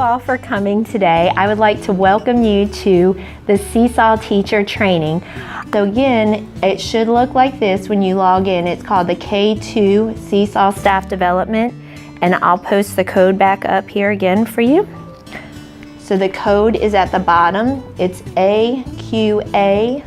all for coming today. I would like to welcome you to the Seesaw teacher training. So again, it should look like this when you log in. It's called the K2 Seesaw Staff Development, and I'll post the code back up here again for you. So the code is at the bottom. It's AQAZBI.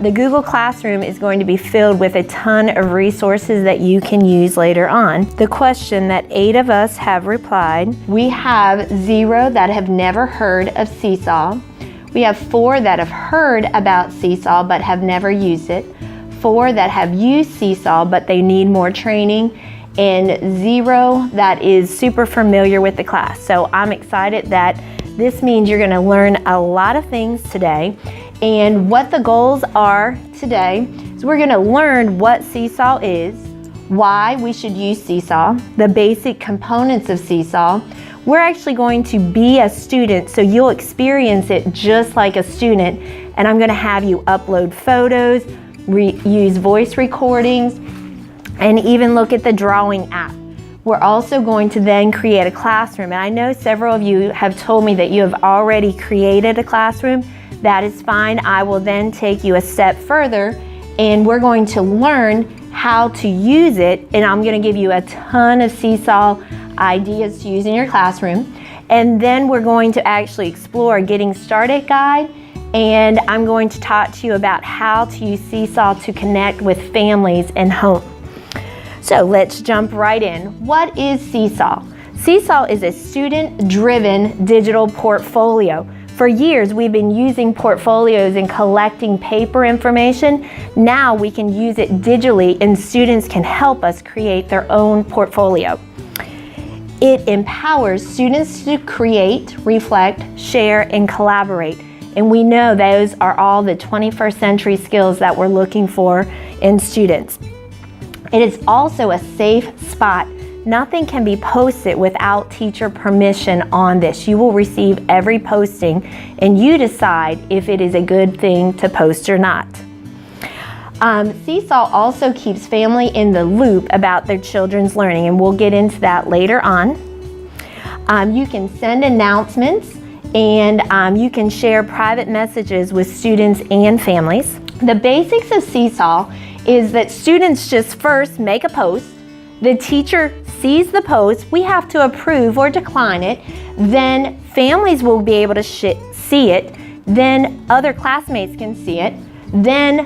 The Google Classroom is going to be filled with a ton of resources that you can use later on. The question that 8 of us have replied, we have 0 that have never heard of Seesaw. We have 4 that have heard about Seesaw but have never used it. 4 that have used Seesaw but they need more training. And 0 that is super familiar with the class. So I'm excited that this means you're going to learn a lot of things today. And what the goals are today is we're going to learn what Seesaw is, why we should use Seesaw, the basic components of Seesaw. We're actually going to be a student, so you'll experience it just like a student. And I'm going to have you upload photos, use voice recordings, and even look at the drawing app. We're also going to then create a classroom. And I know several of you have told me that you have already created a classroom. That is fine. I will then take you a step further and we're going to learn how to use it. And I'm gonna give you a ton of Seesaw ideas to use in your classroom. And then we're going to actually explore a Getting Started guide. And I'm going to talk to you about how to use Seesaw to connect with families and home. So let's jump right in. What is Seesaw? Seesaw is a student-driven digital portfolio. For years, we've been using portfolios and collecting paper information. Now we can use it digitally and students can help us create their own portfolio. It empowers students to create, reflect, share, and collaborate. And we know those are all the 21st century skills that we're looking for in students. It is also a safe spot. Nothing can be posted without teacher permission on this. You will receive every posting and you decide if it is a good thing to post or not. Seesaw also keeps family in the loop about their children's learning, and we'll get into that later on. You can send announcements and you can share private messages with students and families. The basics of Seesaw is that students just first make a post, the teacher sees the post, we have to approve or decline it, then families will be able to see it, then other classmates can see it, then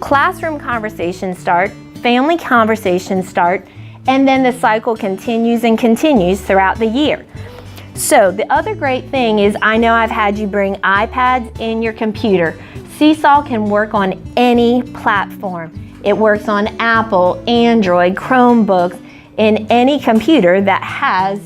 classroom conversations start, family conversations start, and then the cycle continues and continues throughout the year. So the other great thing is I know I've had you bring iPads in your computer. Seesaw can work on any platform. It works on Apple, Android, Chromebooks, and any computer that has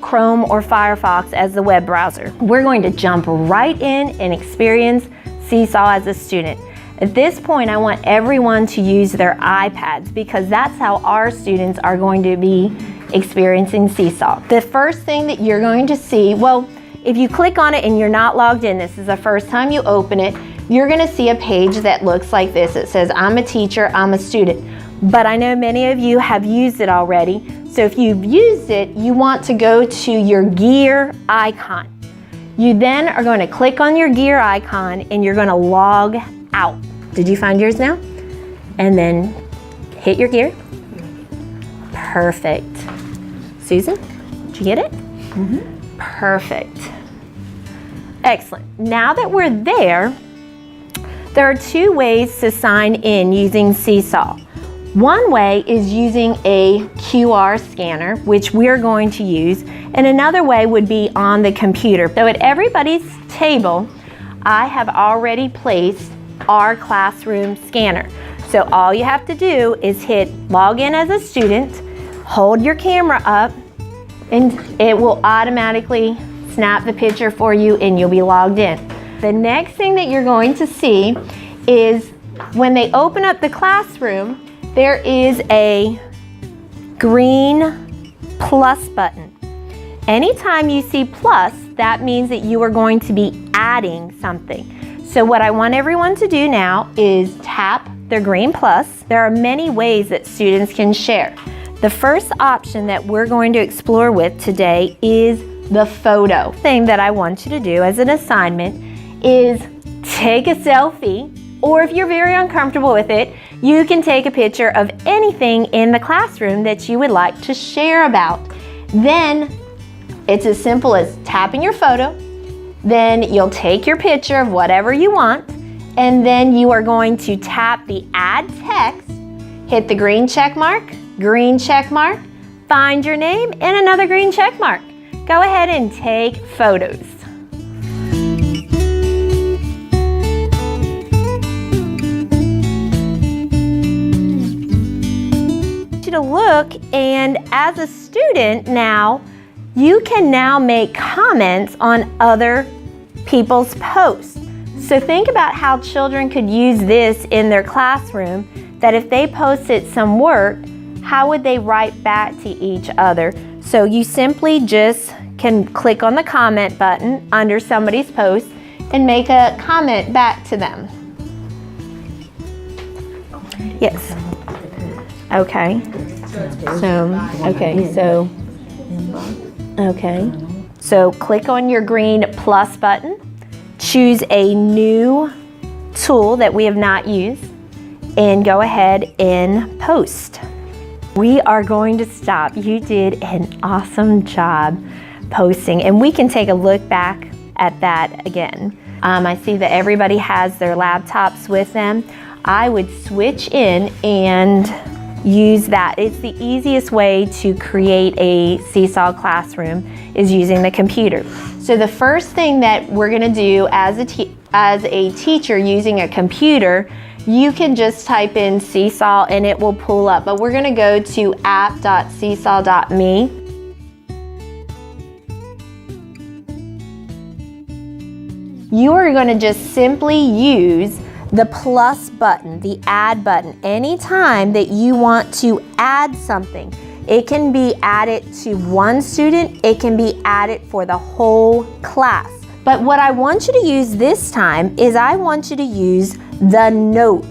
Chrome or Firefox as the web browser. We're going to jump right in and experience Seesaw as a student. At this point, I want everyone to use their iPads because that's how our students are going to be experiencing Seesaw. The first thing that you're going to see, well, if you click on it and you're not logged in, this is the first time you open it, you're going to see a page that looks like this. It says, I'm a teacher, I'm a student. But I know many of you have used it already. So if you've used it, you want to go to your gear icon. You then are going to click on your gear icon and you're going to log out. Did you find yours now? And then hit your gear. Perfect. Susan, did you get it? Mm-hmm. Perfect. Excellent. Now that we're there are 2 ways to sign in using Seesaw. One way is using a QR scanner, which we're going to use, and another way would be on the computer. So at everybody's table, I have already placed our classroom scanner. So all you have to do is hit log in as a student, hold your camera up, and it will automatically snap the picture for you and you'll be logged in. The next thing that you're going to see is when they open up the classroom, there is a green plus button. Anytime you see plus, that means that you are going to be adding something. So what I want everyone to do now is tap their green plus. There are many ways that students can share. The first option that we're going to explore with today is the photo. Thing that I want you to do as an assignment is take a selfie, or if you're very uncomfortable with it, you can take a picture of anything in the classroom that you would like to share about. Then it's as simple as tapping your photo, then you'll take your picture of whatever you want, and then you are going to tap the add text, hit the green check mark, find your name, and another green check mark. Go ahead and take photos. To look, and as a student now, you can now make comments on other people's posts. So think about how children could use this in their classroom, that if they posted some work, how would they write back to each other? So you simply just can click on the comment button under somebody's post and make a comment back to them. Yes. Okay. So click on your green plus button, choose a new tool that we have not used, and go ahead and post. We are going to stop. You did an awesome job posting, and we can take a look back at that again. I see that everybody has their laptops with them. I would switch in and use that. It's the easiest way to create a Seesaw classroom is using the computer. So the first thing that we're going to do as a teacher using a computer, you can just type in Seesaw and it will pull up. But we're going to go to app.seesaw.me. You are going to just simply use the plus button, the add button, anytime that you want to add something. It can be added to one student, it can be added for the whole class. But what I want you to use this time is I want you to use the note.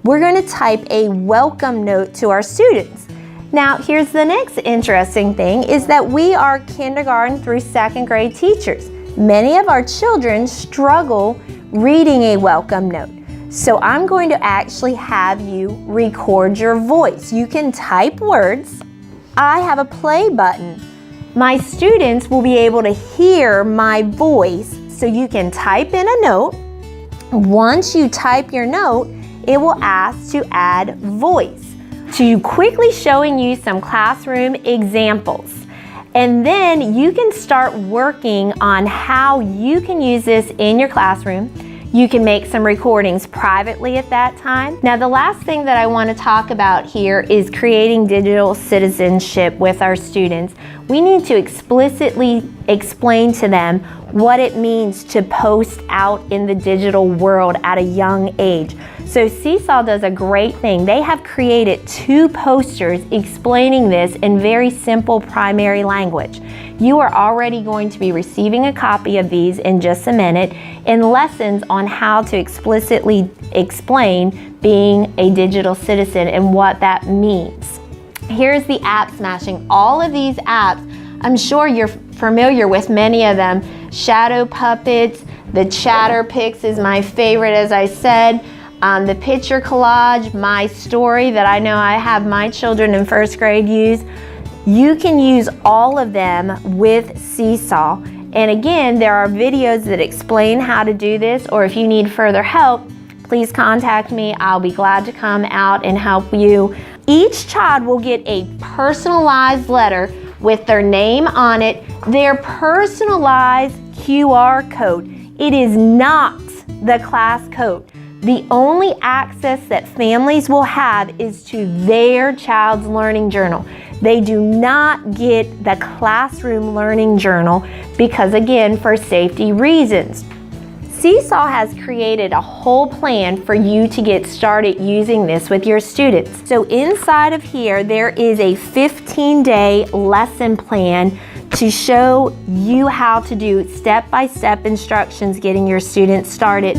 We're going to type a welcome note to our students. Now, here's the next interesting thing is that we are kindergarten through second grade teachers. Many of our children struggle reading a welcome note. So I'm going to actually have you record your voice. You can type words. I have a play button. My students will be able to hear my voice, so you can type in a note. Once you type your note, it will ask to add voice. To quickly showing you some classroom examples. And then you can start working on how you can use this in your classroom. You can make some recordings privately at that time. Now, the last thing that I want to talk about here is creating digital citizenship with our students. We need to explicitly explain to them what it means to post out in the digital world at a young age. So Seesaw does a great thing. They have created 2 posters explaining this in very simple primary language. You are already going to be receiving a copy of these in just a minute in lessons on how to explicitly explain being a digital citizen and what that means. Here's the app smashing. All of these apps, I'm sure you're familiar with many of them. Shadow Puppets, the Chatter Pix is my favorite, as I said. The picture collage, My Story, that I know I have my children in first grade use. You can use all of them with Seesaw. And again, there are videos that explain how to do this, or if you need further help, please contact me. I'll be glad to come out and help you. Each child will get a personalized letter with their name on it, their personalized QR code. It is not the class code. The only access that families will have is to their child's learning journal. They do not get the classroom learning journal because, again, for safety reasons. Seesaw has created a whole plan for you to get started using this with your students. So inside of here, there is a 15-day lesson plan to show you how to do step-by-step instructions getting your students started.